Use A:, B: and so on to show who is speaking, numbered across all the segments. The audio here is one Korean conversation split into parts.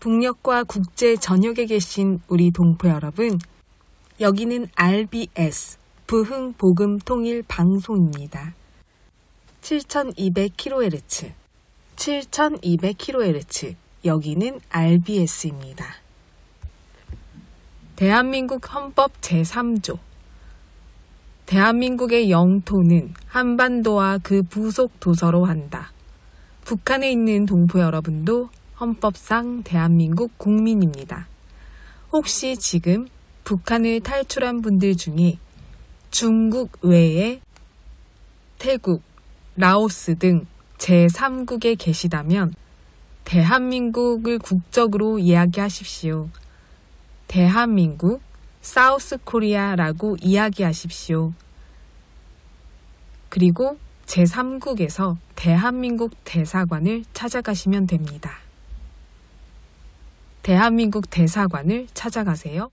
A: 북녘과 국제 전역에 계신 우리 동포 여러분, 여기는 RBS 부흥복음통일방송입니다. 7200kHz, 7200kHz, 여기는 RBS입니다. 대한민국 헌법 제3조, 대한민국의 영토는 한반도와 그 부속 도서로 한다. 북한에 있는 동포 여러분도 헌법상 대한민국 국민입니다. 혹시 지금 북한을 탈출한 분들 중에 중국 외에 태국, 라오스 등 제3국에 계시다면 대한민국을 국적으로 이야기하십시오. 대한민국, 사우스 코리아라고 이야기하십시오. 그리고 제3국에서 대한민국 대사관을 찾아가시면 됩니다. 대한민국 대사관을 찾아가세요.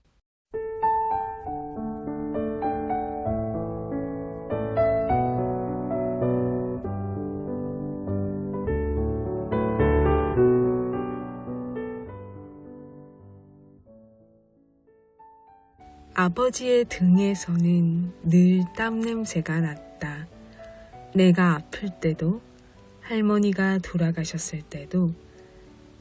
A: 아버지의 등에서는 늘 땀냄새가 났다. 내가 아플 때도, 할머니가 돌아가셨을 때도,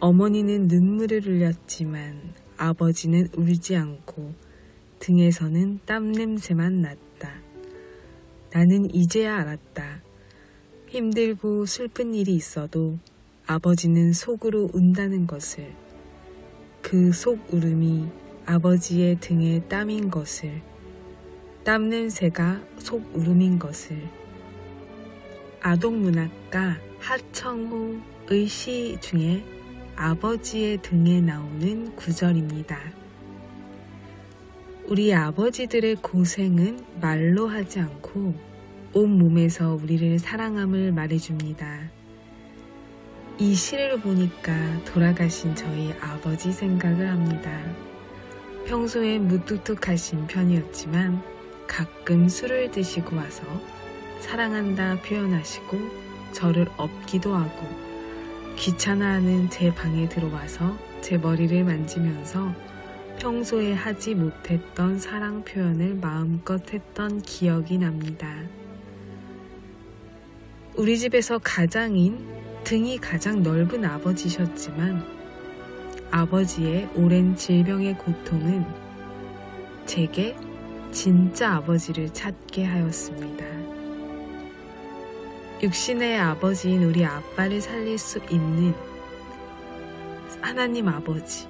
A: 어머니는 눈물을 흘렸지만 아버지는 울지 않고 등에서는 땀냄새만 났다. 나는 이제야 알았다. 힘들고 슬픈 일이 있어도 아버지는 속으로 운다는 것을, 그 속 울음이 아버지의 등에 땀인 것을, 땀냄새가 속 울음인 것을. 아동문학가 하청우의 시 중에 아버지의 등에 나오는 구절입니다. 우리 아버지들의 고생은 말로 하지 않고 온몸에서 우리를 사랑함을 말해줍니다. 이 시를 보니까 돌아가신 저희 아버지 생각을 합니다. 평소엔 무뚝뚝하신 편이었지만 가끔 술을 드시고 와서 사랑한다 표현하시고 저를 업기도 하고 귀찮아하는 제 방에 들어와서 제 머리를 만지면서 평소에 하지 못했던 사랑 표현을 마음껏 했던 기억이 납니다. 우리 집에서 가장인 등이 가장 넓은 아버지셨지만 아버지의 오랜 질병의 고통은 제게 진짜 아버지를 찾게 하였습니다. 육신의 아버지인 우리 아빠를 살릴 수 있는 하나님 아버지.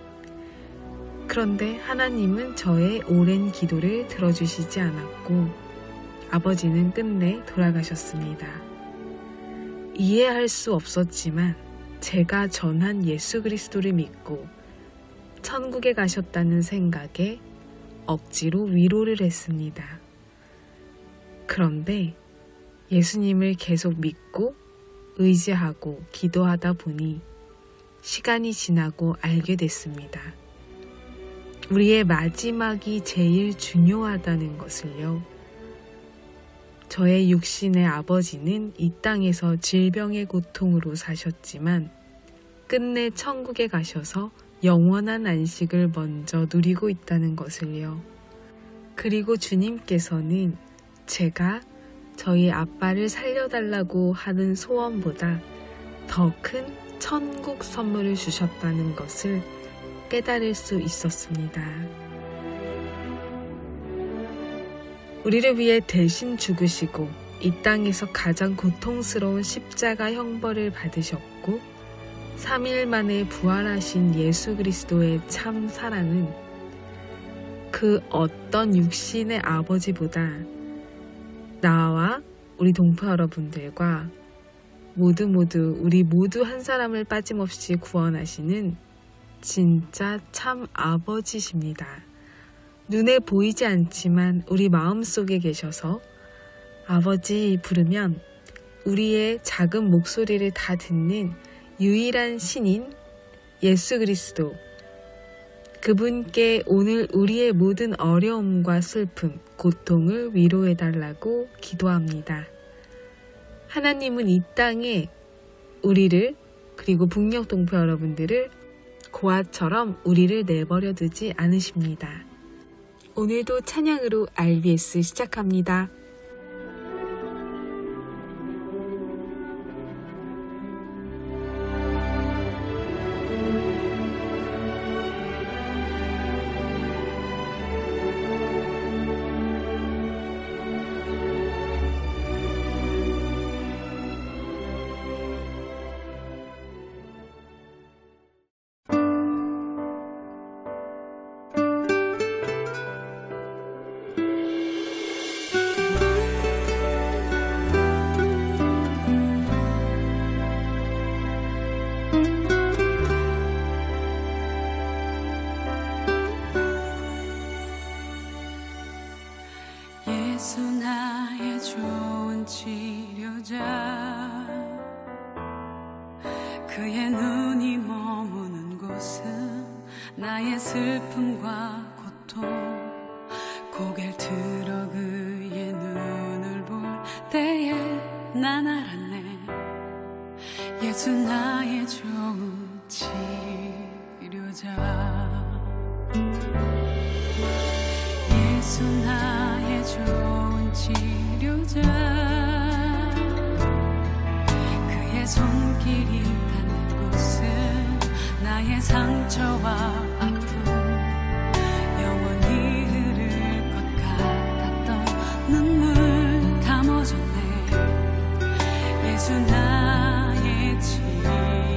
A: 그런데 하나님은 저의 오랜 기도를 들어주시지 않았고 아버지는 끝내 돌아가셨습니다. 이해할 수 없었지만 제가 전한 예수 그리스도를 믿고 천국에 가셨다는 생각에 억지로 위로를 했습니다. 그런데 예수님을 계속 믿고 의지하고 기도하다 보니 시간이 지나고 알게 됐습니다. 우리의 마지막이 제일 중요하다는 것을요. 저의 육신의 아버지는 이 땅에서 질병의 고통으로 사셨지만 끝내 천국에 가셔서 영원한 안식을 먼저 누리고 있다는 것을요. 그리고 주님께서는 제가 저희 아빠를 살려달라고 하는 소원보다 더 큰 천국 선물을 주셨다는 것을 깨달을 수 있었습니다. 우리를 위해 대신 죽으시고 이 땅에서 가장 고통스러운 십자가 형벌을 받으셨고 3일 만에 부활하신 예수 그리스도의 참 사랑은 그 어떤 육신의 아버지보다 나와 우리 동포 여러분들과 우리 모두 한 사람을 빠짐없이 구원하시는 진짜 참 아버지십니다. 눈에 보이지 않지만 우리 마음속에 계셔서 아버지 부르면 우리의 작은 목소리를 다 듣는 유일한 신인 예수 그리스도, 그분께 오늘 우리의 모든 어려움과 슬픔, 고통을 위로해달라고 기도합니다. 하나님은 이 땅에 우리를, 그리고 북녘 동포 여러분들을 고아처럼 우리를 내버려 두지 않으십니다. 오늘도 찬양으로 RBS 시작합니다.
B: 예수 나의 좋은 치료자 그의 눈이 머무는 곳은 나의 슬픔과 고통 고개를 들어 그의 눈을 볼 때에 난 알았네 예수 나의 좋은 치료자 예수 나의 좋은 치료자 그의 손길이 닿는 곳은 나의 상처와 아픔 영원히 흐를 것 같았던 눈물 다 멎었네 예수 나의 치료자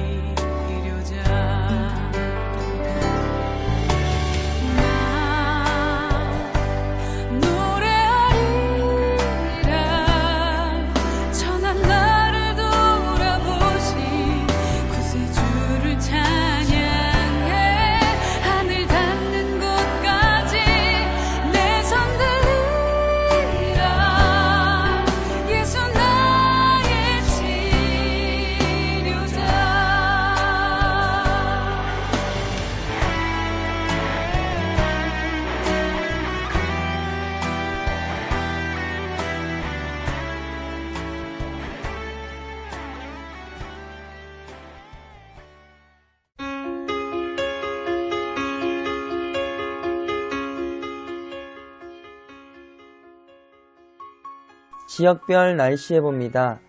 C: 지역별 날씨 예보입니다.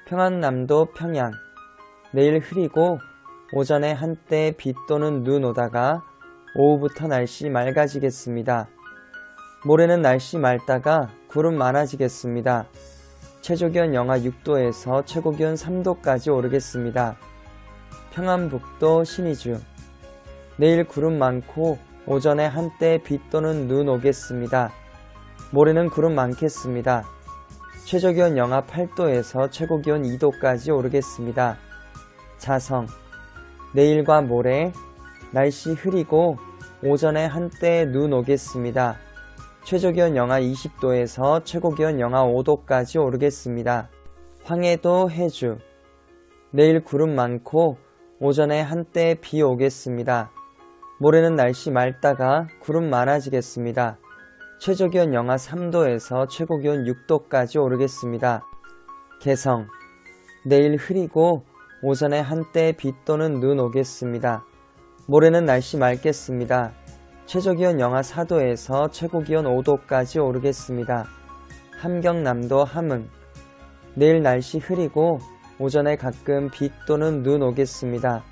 C: 평안남도 평양 내일 흐리고 오전에 한때 비 또는 눈 오다가 오후부터 날씨 맑아지겠습니다. 모레는 날씨 맑다가 구름 많아지겠습니다. 최저기온 영하 6도에서 최고기온 3도까지 오르겠습니다. 평안북도 신의주 내일 구름 많고 오전에 한때 비 또는 눈 오겠습니다. 모레는 구름 많겠습니다. 최저기온 영하 8도에서 최고기온 2도까지 오르겠습니다. 자성 내일과 모레 날씨 흐리고 오전에 한때 눈 오겠습니다. 최저기온 영하 20도에서 최고기온 영하 5도까지 오르겠습니다. 황해도 해주 내일 구름 많고 오전에 한때 비 오겠습니다. 모레는 날씨 맑다가 구름 많아지겠습니다. 최저기온 영하 3도에서 최고기온 6도까지 오르겠습니다. 개성 내일 흐리고 오전에 한때 비 또는 눈 오겠습니다. 모레는 날씨 맑겠습니다. 최저기온 영하 4도에서 최고기온 5도까지 오르겠습니다. 함경남도 함흥 내일 날씨 흐리고 오전에 가끔 비 또는 눈 오겠습니다.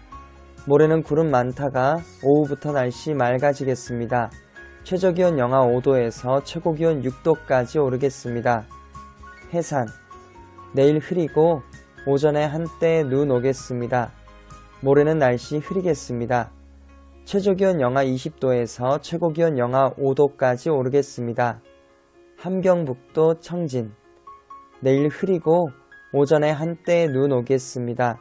C: 모레는 구름 많다가 오후부터 날씨 맑아지겠습니다. 최저기온 영하 5도에서 최고기온 6도까지 오르겠습니다. 해산 내일 흐리고 오전에 한때 눈 오겠습니다. 모레는 날씨 흐리겠습니다. 최저기온 영하 20도에서 최고기온 영하 5도까지 오르겠습니다. 함경북도 청진 내일 흐리고 오전에 한때 눈 오겠습니다.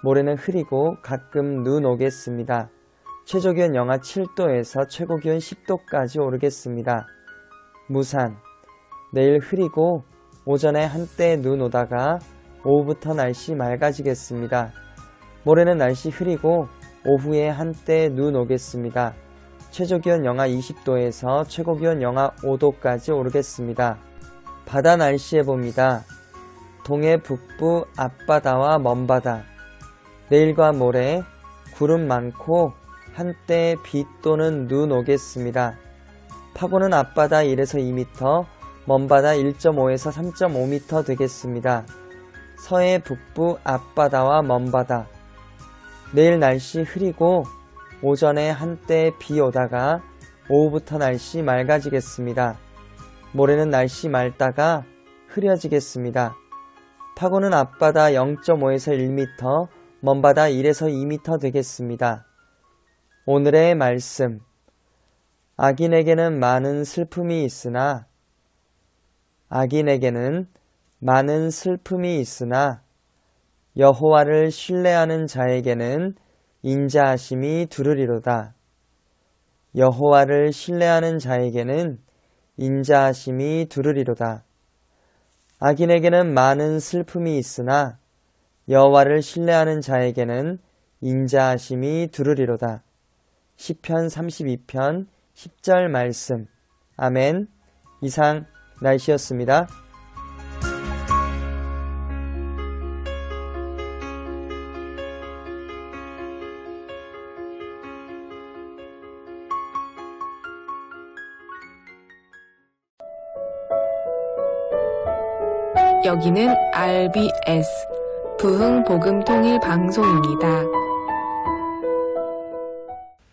C: 모레는 흐리고 가끔 눈 오겠습니다. 최저기온 영하 7도에서 최고기온 10도까지 오르겠습니다. 무산 내일 흐리고 오전에 한때 눈 오다가 오후부터 날씨 맑아지겠습니다. 모레는 날씨 흐리고 오후에 한때 눈 오겠습니다. 최저기온 영하 20도에서 최고기온 영하 5도까지 오르겠습니다. 바다 날씨 예보입니다. 동해 북부 앞바다와 먼바다 내일과 모레 구름 많고 한때 비 또는 눈 오겠습니다. 파고는 앞바다 1에서 2m, 먼바다 1.5에서 3.5m 되겠습니다. 서해 북부 앞바다와 먼바다. 내일 날씨 흐리고 오전에 한때 비 오다가 오후부터 날씨 맑아지겠습니다. 모레는 날씨 맑다가 흐려지겠습니다. 파고는 앞바다 0.5에서 1m, 먼바다 1에서 2m 되겠습니다. 오늘의 말씀. 악인에게는 많은 슬픔이 있으나 여호와를 신뢰하는 자에게는 인자하심이 두르리로다. 여호와를 신뢰하는 자에게는 인자하심이 두르리로다. 악인에게는 많은 슬픔이 있으나 여호와를 신뢰하는 자에게는 인자하심이 두르리로다. 시편 32편 10절 말씀. 아멘. 이상 날씨였습니다.
A: 여기는 RBS 부흥복음통일방송입니다.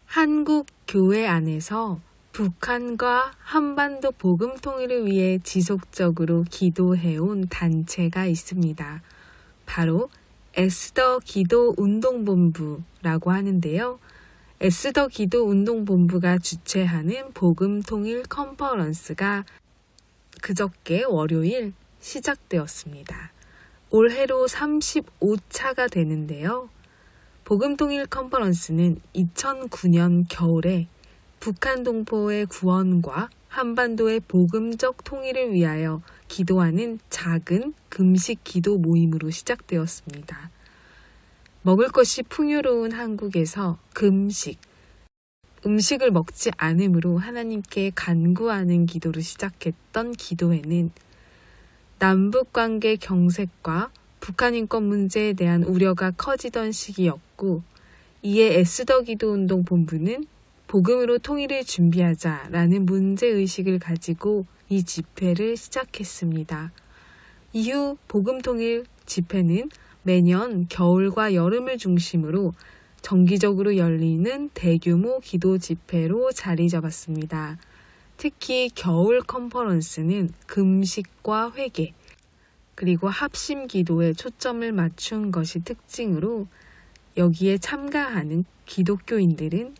A: 한국 교회 안에서 북한과 한반도 복음 통일을 위해 지속적으로 기도해온 단체가 있습니다. 바로 에스더 기도 운동본부라고 하는데요. 에스더 기도 운동본부가 주최하는 복음 통일 컨퍼런스가 그저께 월요일 시작되었습니다. 올해로 35차가 되는데요. 복음통일 컨퍼런스는 2009년 겨울에 북한 동포의 구원과 한반도의 복음적 통일을 위하여 기도하는 작은 금식 기도 모임으로 시작되었습니다. 먹을 것이 풍요로운 한국에서 음식을 먹지 않으므로 하나님께 간구하는 기도로 시작했던 기도회는 남북관계 경색과 북한 인권 문제에 대한 우려가 커지던 시기였고, 이에 에스더 기도운동 본부는 복음으로 통일을 준비하자라는 문제의식을 가지고 이 집회를 시작했습니다. 이후 복음통일 집회는 매년 겨울과 여름을 중심으로 정기적으로 열리는 대규모 기도 집회로 자리 잡았습니다. 특히 겨울 컨퍼런스는 금식과 회개, 그리고 합심 기도에 초점을 맞춘 것이 특징으로 여기에 참가하는 기독교인들은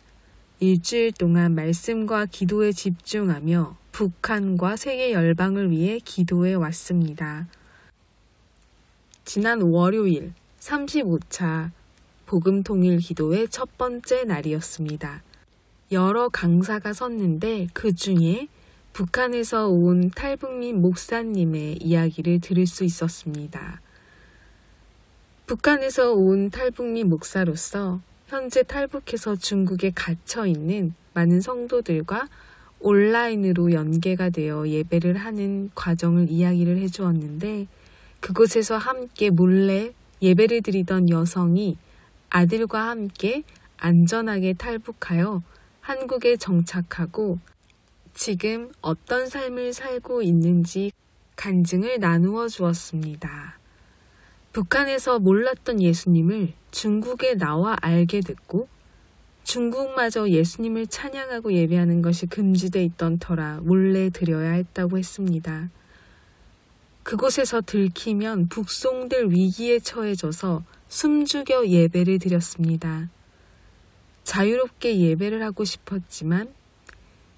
A: 일주일 동안 말씀과 기도에 집중하며 북한과 세계 열방을 위해 기도해 왔습니다. 지난 월요일 35차 복음통일 기도의 첫 번째 날이었습니다. 여러 강사가 섰는데 그 중에 북한에서 온 탈북민 목사님의 이야기를 들을 수 있었습니다. 북한에서 온 탈북민 목사로서 현재 탈북해서 중국에 갇혀 있는 많은 성도들과 온라인으로 연계가 되어 예배를 하는 과정을 이야기를 해주었는데, 그곳에서 함께 몰래 예배를 드리던 여성이 아들과 함께 안전하게 탈북하여 한국에 정착하고 지금 어떤 삶을 살고 있는지 간증을 나누어 주었습니다. 북한에서 몰랐던 예수님을 중국에 나와 알게 됐고, 중국마저 예수님을 찬양하고 예배하는 것이 금지돼 있던 터라 몰래 드려야 했다고 했습니다. 그곳에서 들키면 북송될 위기에 처해져서 숨죽여 예배를 드렸습니다. 자유롭게 예배를 하고 싶었지만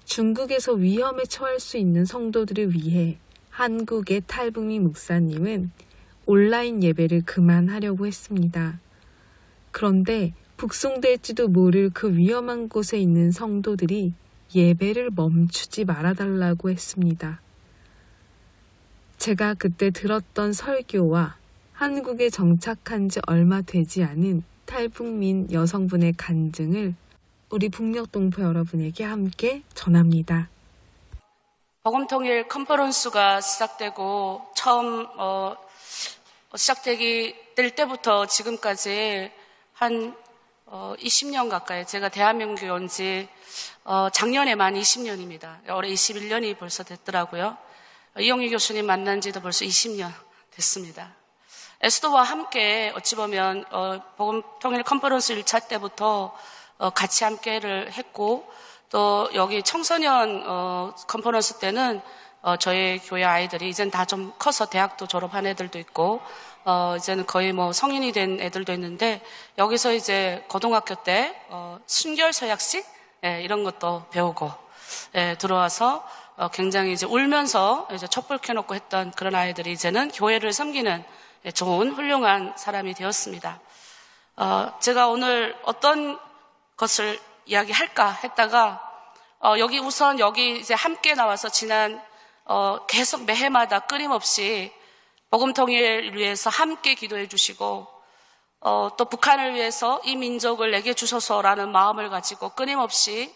A: 중국에서 위험에 처할 수 있는 성도들을 위해 한국의 탈북민 목사님은 온라인 예배를 그만하려고 했습니다. 그런데 북송될지도 모를 그 위험한 곳에 있는 성도들이 예배를 멈추지 말아달라고 했습니다. 제가 그때 들었던 설교와 한국에 정착한 지 얼마 되지 않은 탈북민 여성분의 간증을 우리 북녘 동포 여러분에게 함께 전합니다.
D: 복음통일 컨퍼런스가 시작되고 처음 시작되기 될 때부터 지금까지 한 20년 가까이 제가 대한민국에 온 지 작년에 만 20년입니다. 올해 21년이 벌써 됐더라고요. 이영희 교수님 만난 지도 벌써 20년 됐습니다. 에스더와 함께 어찌 보면 복음 통일 컨퍼런스 1차 때부터 같이 함께를 했고 또 여기 청소년 컨퍼런스 때는 저희 교회 아이들이 이제는 다 좀 커서 대학도 졸업한 애들도 있고 이제는 거의 뭐 성인이 된 애들도 있는데 여기서 이제 고등학교 때 순결 서약식 이런 것도 배우고 들어와서 굉장히 이제 울면서 이제 촛불 켜놓고 했던 그런 아이들이 이제는 교회를 섬기는 좋은 훌륭한 사람이 되었습니다. 제가 오늘 어떤 것을 이야기할까 했다가 여기 우선 여기 이제 함께 나와서 지난 계속 매해마다 끊임없이 복음 통일을 위해서 함께 기도해 주시고 또 북한을 위해서 이 민족을 내게 주소서라는 마음을 가지고 끊임없이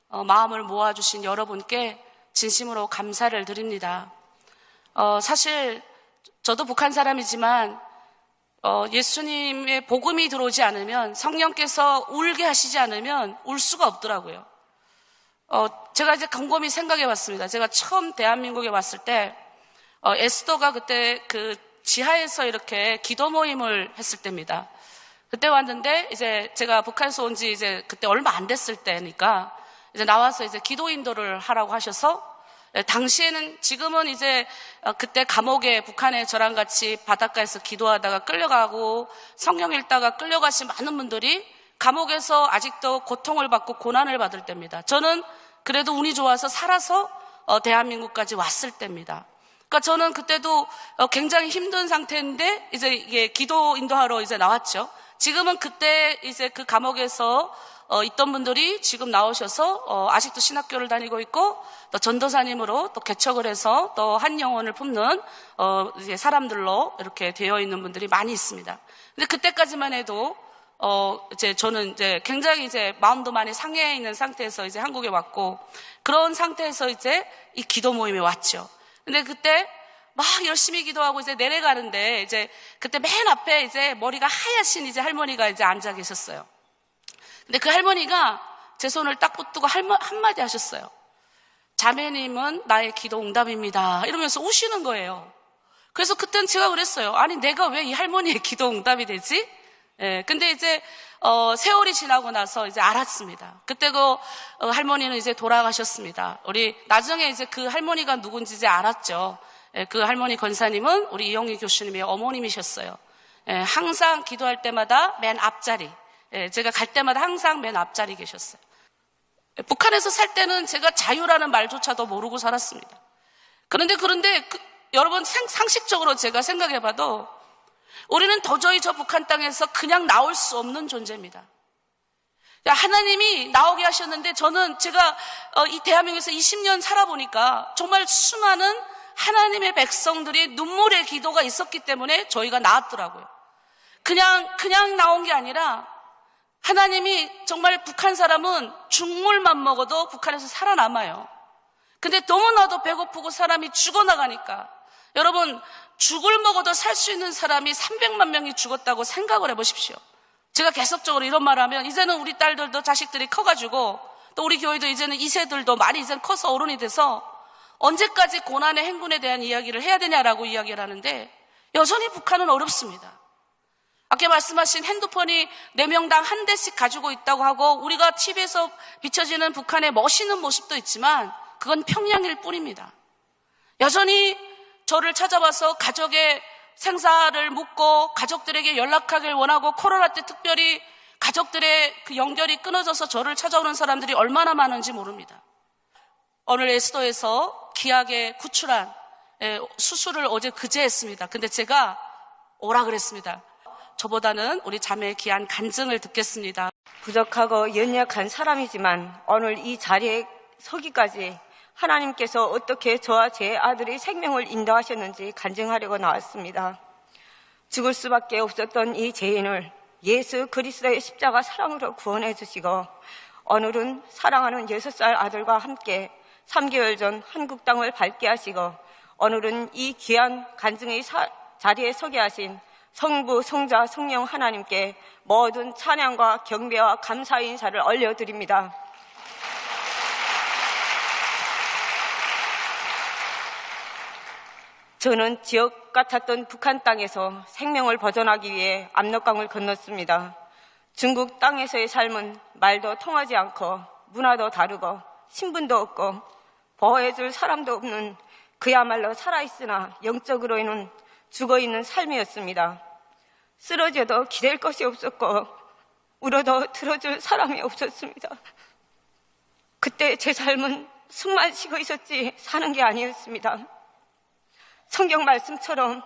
D: 마음을 모아주신 여러분께 진심으로 감사를 드립니다. 사실 저도 북한 사람이지만 예수님의 복음이 들어오지 않으면 성령께서 울게 하시지 않으면 울 수가 없더라고요. 제가 이제 곰곰이 생각해 봤습니다. 제가 처음 대한민국에 왔을 때 에스더가 그때 그 지하에서 이렇게 기도 모임을 했을 때입니다. 그때 왔는데 이제 제가 북한에서 온 지 이제 그때 얼마 안 됐을 때니까 이제 나와서 이제 기도 인도를 하라고 하셔서 당시에는 지금은 이제 그때 감옥에 북한에 저랑 같이 바닷가에서 기도하다가 끌려가고 성경 읽다가 끌려가신 많은 분들이 감옥에서 아직도 고통을 받고 고난을 받을 때입니다. 저는 그래도 운이 좋아서 살아서 대한민국까지 왔을 때입니다. 그러니까 저는 그때도 굉장히 힘든 상태인데 이제 이게 기도 인도하러 이제 나왔죠. 지금은 그때 이제 그 감옥에서 있던 분들이 지금 나오셔서 아직도 신학교를 다니고 있고 또 전도사님으로 또 개척을 해서 또 한 영혼을 품는 이제 사람들로 이렇게 되어 있는 분들이 많이 있습니다. 근데 그때까지만 해도 이제 저는 이제 굉장히 이제 마음도 많이 상해 있는 상태에서 이제 한국에 왔고 그런 상태에서 이제 이 기도 모임에 왔죠. 근데 그때 막 열심히 기도하고 이제 내려가는데 이제 그때 맨 앞에 이제 머리가 하얗신 이제 할머니가 이제 앉아 계셨어요. 근데 그 할머니가 제 손을 딱 붙들고 한마디 하셨어요. 자매님은 나의 기도 응답입니다. 이러면서 우시는 거예요. 그래서 그땐 제가 그랬어요. 아니 내가 왜 이 할머니의 기도 응답이 되지? 근데 이제 세월이 지나고 나서 이제 알았습니다. 그때 그 할머니는 이제 돌아가셨습니다. 우리 나중에 이제 그 할머니가 누군지 이제 알았죠. 그 할머니 권사님은 우리 이영희 교수님의 어머님이셨어요. 항상 기도할 때마다 맨 앞자리, 제가 갈 때마다 항상 맨 앞자리 계셨어요. 북한에서 살 때는 제가 자유라는 말조차도 모르고 살았습니다. 그런데 여러분 상식적으로 제가 생각해봐도 우리는 도저히 저 북한 땅에서 그냥 나올 수 없는 존재입니다. 하나님이 나오게 하셨는데 제가 이 대한민국에서 20년 살아보니까 정말 수많은 하나님의 백성들이 눈물의 기도가 있었기 때문에 저희가 나왔더라고요. 그냥 나온 게 아니라 하나님이 정말 북한 사람은 죽물만 먹어도 북한에서 살아남아요. 근데 너무나도 배고프고 사람이 죽어나가니까 여러분 죽을 먹어도 살 수 있는 사람이 300만 명이 죽었다고 생각을 해보십시오. 제가 계속적으로 이런 말을 하면 이제는 우리 딸들도 자식들이 커가지고 또 우리 교회도 이제는 2세들도 많이 이제 커서 어른이 돼서 언제까지 고난의 행군에 대한 이야기를 해야 되냐라고 이야기를 하는데 여전히 북한은 어렵습니다. 아까 말씀하신 핸드폰이 4명당 한 대씩 가지고 있다고 하고 우리가 TV에서 비춰지는 북한의 멋있는 모습도 있지만 그건 평양일 뿐입니다. 여전히 저를 찾아와서 가족의 생사를 묻고 가족들에게 연락하길 원하고 코로나 때 특별히 가족들의 그 연결이 끊어져서 저를 찾아오는 사람들이 얼마나 많은지 모릅니다. 오늘 에스더에서 기하게 구출한 수술을 그제 했습니다. 근데 제가 오라 그랬습니다. 저보다는 우리 자매의 귀한 간증을 듣겠습니다.
E: 부족하고 연약한 사람이지만 오늘 이 자리에 서기까지 하나님께서 어떻게 저와 제 아들의 생명을 인도하셨는지 간증하려고 나왔습니다. 죽을 수밖에 없었던 이 죄인을 예수 그리스도의 십자가 사랑으로 구원해 주시고 오늘은 사랑하는 6살 아들과 함께 3개월 전 한국 땅을 밟게 하시고 오늘은 이 귀한 간증의 자리에 서게 하신 성부, 성자, 성령 하나님께 모든 찬양과 경배와 감사의 인사를 올려드립니다. 저는 지옥 같았던 북한 땅에서 생명을 벗어나기 위해 압록강을 건넜습니다. 중국 땅에서의 삶은 말도 통하지 않고 문화도 다르고 신분도 없고 보호해줄 사람도 없는 그야말로 살아있으나 영적으로는 죽어있는 삶이었습니다. 쓰러져도 기댈 것이 없었고 울어도 들어줄 사람이 없었습니다. 그때 제 삶은 숨만 쉬고 있었지 사는 게 아니었습니다. 성경 말씀처럼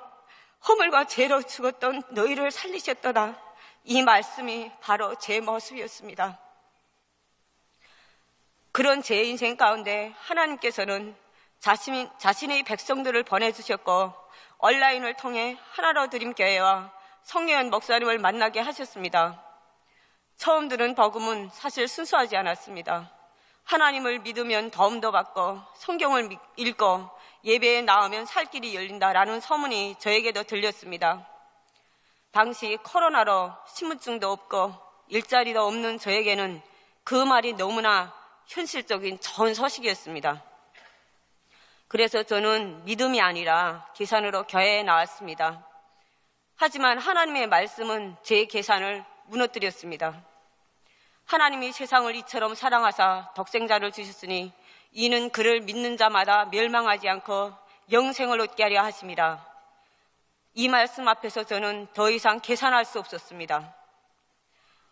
E: 허물과 죄로 죽었던 너희를 살리셨도다. 이 말씀이 바로 제 모습이었습니다. 그런 제 인생 가운데 하나님께서는 자신의 백성들을 보내주셨고 온라인을 통해 하나로 드림 교회와 성예원 목사님을 만나게 하셨습니다. 처음 들은 복음은 사실 순수하지 않았습니다. 하나님을 믿으면 도움도 받고 성경을 읽고 예배에 나오면 살 길이 열린다라는 소문이 저에게도 들렸습니다. 당시 코로나로 신분증도 없고 일자리도 없는 저에게는 그 말이 너무나 현실적인 좋은 소식이었습니다. 그래서 저는 믿음이 아니라 계산으로 교회에 나왔습니다. 하지만 하나님의 말씀은 제 계산을 무너뜨렸습니다. 하나님이 세상을 이처럼 사랑하사 독생자를 주셨으니 이는 그를 믿는 자마다 멸망하지 않고 영생을 얻게 하려 하심이라. 이 말씀 앞에서 저는 더 이상 계산할 수 없었습니다.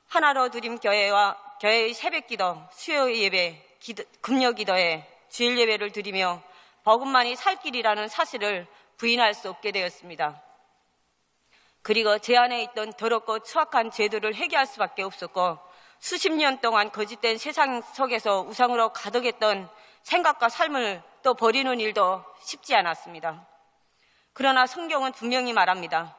E: 하나로 드림 교회와 교회의 새벽기도, 수요 예배, 금요 기도에 주일 예배를 드리며 복음만이 살 길이라는 사실을 부인할 수 없게 되었습니다. 그리고 제 안에 있던 더럽고 추악한 죄들을 회개할 수밖에 없었고 수십 년 동안 거짓된 세상 속에서 우상으로 가득했던 생각과 삶을 또 버리는 일도 쉽지 않았습니다. 그러나 성경은 분명히 말합니다.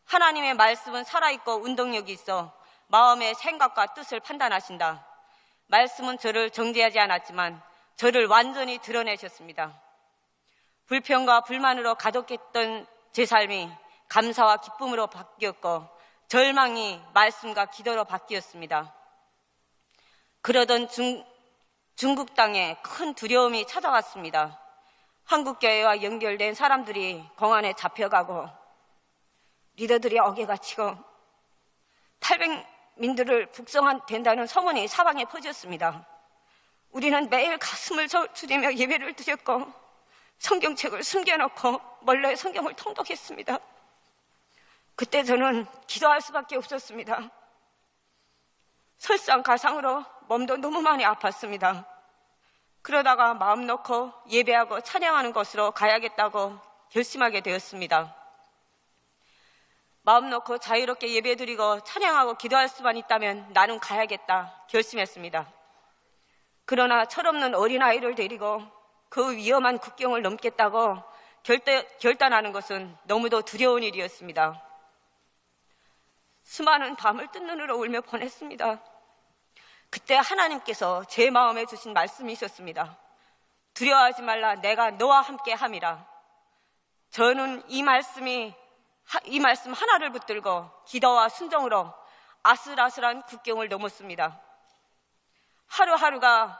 E: 하나님의 말씀은 살아있고 운동력이 있어 마음의 생각과 뜻을 판단하신다. 말씀은 저를 정죄하지 않았지만 저를 완전히 드러내셨습니다. 불평과 불만으로 가득했던 제 삶이 감사와 기쁨으로 바뀌었고 절망이 말씀과 기도로 바뀌었습니다. 그러던 중국 땅에 큰 두려움이 찾아왔습니다. 한국교회와 연결된 사람들이 공안에 잡혀가고 리더들이 어깨가 치고 탈북민들을 북송된다는 소문이 사방에 퍼졌습니다. 우리는 매일 가슴을 졸이며 예배를 드렸고 성경책을 숨겨놓고 몰래 성경을 통독했습니다. 그때 저는 기도할 수밖에 없었습니다. 설상가상으로 몸도 너무 많이 아팠습니다. 그러다가 마음 놓고 예배하고 찬양하는 곳으로 가야겠다고 결심하게 되었습니다. 마음 놓고 자유롭게 예배드리고 찬양하고 기도할 수만 있다면 나는 가야겠다 결심했습니다. 그러나 철없는 어린아이를 데리고 그 위험한 국경을 넘겠다고 결단하는 것은 너무도 두려운 일이었습니다. 수많은 밤을 뜬 눈으로 울며 보냈습니다. 그때 하나님께서 제 마음에 주신 말씀이 있었습니다. 두려워하지 말라, 내가 너와 함께 함이라. 저는 이 말씀 하나를 붙들고 기도와 순종으로 아슬아슬한 국경을 넘었습니다. 하루하루가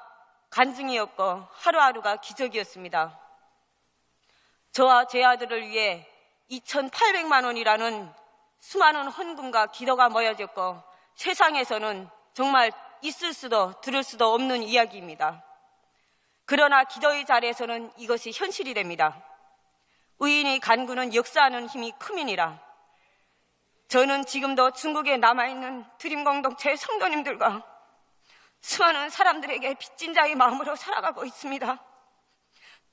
E: 간증이었고 하루하루가 기적이었습니다. 저와 제 아들을 위해 2,800만 원이라는 수많은 헌금과 기도가 모여졌고 세상에서는 정말 있을 수도 들을 수도 없는 이야기입니다. 그러나 기도의 자리에서는 이것이 현실이 됩니다. 의인이 간구는 역사하는 힘이 큼이니라. 저는 지금도 중국에 남아있는 드림 공동체 성도님들과 수많은 사람들에게 빚진 자의 마음으로 살아가고 있습니다.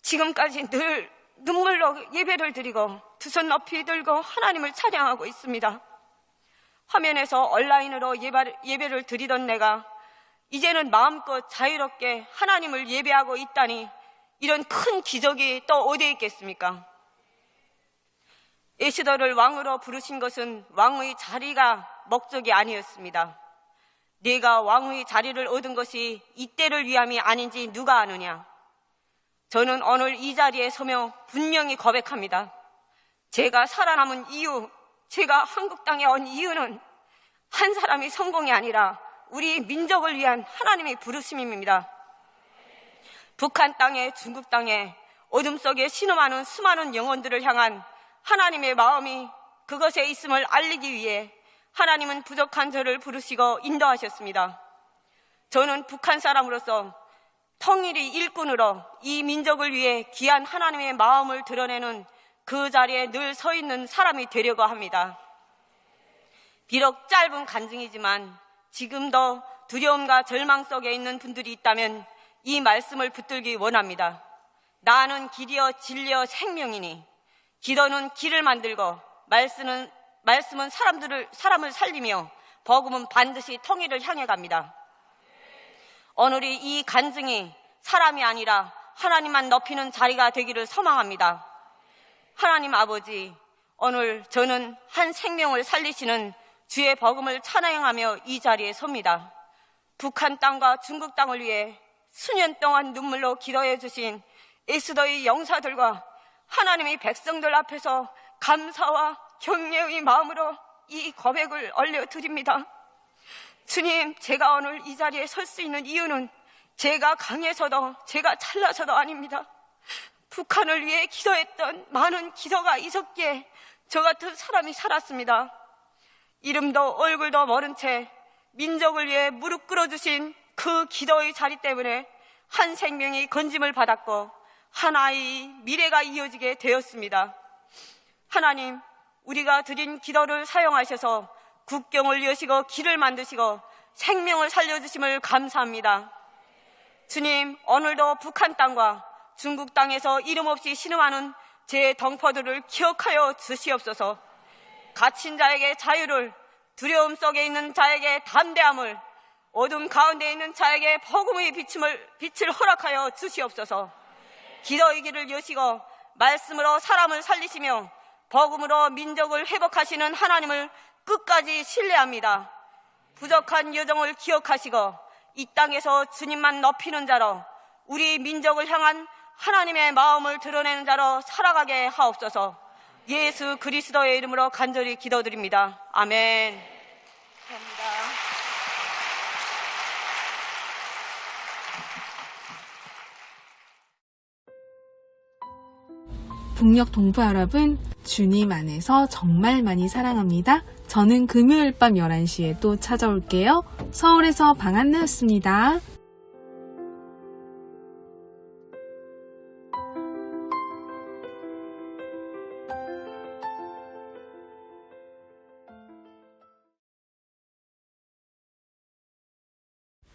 E: 지금까지 늘 눈물로 예배를 드리고 두 손 높이 들고 하나님을 찬양하고 있습니다. 화면에서 온라인으로 예배를 드리던 내가 이제는 마음껏 자유롭게 하나님을 예배하고 있다니 이런 큰 기적이 또 어디에 있겠습니까? 에스더를 왕으로 부르신 것은 왕의 자리가 목적이 아니었습니다. 네가 왕의 자리를 얻은 것이 이때를 위함이 아닌지 누가 아느냐? 저는 오늘 이 자리에 서며 분명히 고백합니다. 제가 살아남은 이유, 제가 한국 땅에 온 이유는 한 사람이 성공이 아니라 우리 민족을 위한 하나님의 부르심입니다. 북한 땅에, 중국 땅에 어둠 속에 신음하는 수많은 영혼들을 향한 하나님의 마음이 그것에 있음을 알리기 위해 하나님은 부족한 저를 부르시고 인도하셨습니다. 저는 북한 사람으로서 통일의 일꾼으로 이 민족을 위해 귀한 하나님의 마음을 드러내는 그 자리에 늘 서 있는 사람이 되려고 합니다. 비록 짧은 간증이지만 지금도 두려움과 절망 속에 있는 분들이 있다면 이 말씀을 붙들기 원합니다. 나는 길이요 진리요 생명이니 기도는 길을 만들고 말씀은 사람을 살리며 복음은 반드시 통일을 향해 갑니다. 오늘이 이 간증이 사람이 아니라 하나님만 높이는 자리가 되기를 소망합니다. 하나님 아버지, 오늘 저는 한 생명을 살리시는 주의 복음을 찬양하며 이 자리에 섭니다. 북한 땅과 중국 땅을 위해 수년 동안 눈물로 기도해 주신 에스더의 영사들과 하나님의 백성들 앞에서 감사와 경례의 마음으로 이 고백을 올려드립니다. 주님, 제가 오늘 이 자리에 설 수 있는 이유는 제가 강해서도 제가 잘나서도 아닙니다. 북한을 위해 기도했던 많은 기도가 있었기에 저 같은 사람이 살았습니다. 이름도 얼굴도 모른 채 민족을 위해 무릎 꿇어주신 그 기도의 자리 때문에 한 생명이 건짐을 받았고 하나의 미래가 이어지게 되었습니다. 하나님, 우리가 드린 기도를 사용하셔서 국경을 여시고 길을 만드시고 생명을 살려주심을 감사합니다. 주님, 오늘도 북한 땅과 중국 땅에서 이름 없이 신음하는 제 동포들을 기억하여 주시옵소서. 갇힌 자에게 자유를, 두려움 속에 있는 자에게 담대함을, 어둠 가운데 있는 자에게 복음의 빛을 허락하여 주시옵소서. 기도의 길을 여시고 말씀으로 사람을 살리시며 복음으로 민족을 회복하시는 하나님을 끝까지 신뢰합니다. 부족한 여정을 기억하시고 이 땅에서 주님만 높이는 자로 우리 민족을 향한 하나님의 마음을 드러내는 자로 살아가게 하옵소서. 예수 그리스도의 이름으로 간절히 기도드립니다. 아멘. 감사합니다.
A: 북녘 동포 여러분, 주님 안에서 정말 많이 사랑합니다. 저는 금요일 밤 11시에 또 찾아올게요. 서울에서 방한나였습니다.